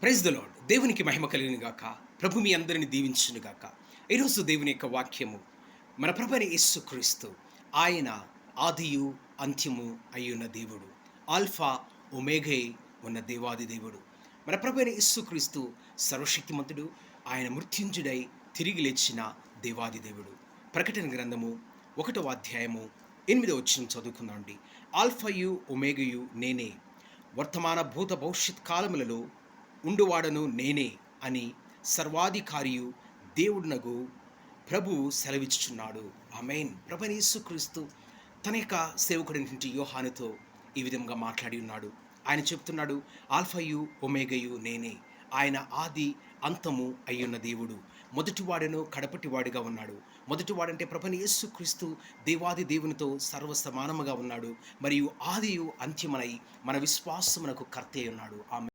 Praise the lord. దేవునికి మహిమ కలుగును గాక. ప్రభు మీ అందరిని దీవించును గాక. ఈరోజు దేవుని యొక్క వాక్యము మన ప్రభువైన యేసుక్రీస్తు. ఆయన ఆదియు అంత్యము అయ్యున్న దేవుడు. ఆల్ఫా ఒమేగై ఉన్న దేవాది దేవుడు. మన ప్రభువైన యేసుక్రీస్తు సర్వశక్తిమంతుడు. ఆయన మృత్యుంజుడై తిరిగి లేచిన దేవాది దేవుడు. ప్రకటన గ్రంథము 1వ అధ్యాయము 8వ వచనం చదువుకుందామండి. ఆల్ఫాయు ఒమేగయు నేనే, వర్తమాన భూత భవిష్యత్ కాలములలో ఉండువాడను నేనే అని సర్వాధికారియు దేవుడునగు ప్రభు సెలవిచ్చుచున్నాడు. ఆమేన్. ప్రభువైన యేసుక్రీస్తు తన యొక్క సేవకుడైనటువంటి యోహానుతో ఈ విధంగా మాట్లాడి ఉన్నాడు. ఆయన చెప్తున్నాడు, ఆల్ఫాయు ఒమేగయు నేనే. ఆయన ఆది అంతము అయ్యున్న దేవుడు. మొదటివాడను కడపటివాడిగా ఉన్నాడు. మొదటివాడంటే ప్రభువైన యేసుక్రీస్తు దేవాది దేవునితో సర్వసమానముగా ఉన్నాడు. మరియు ఆదియు అంత్యమనై మన విశ్వాసమునకు కర్త అయి ఉన్నాడు. ఆమె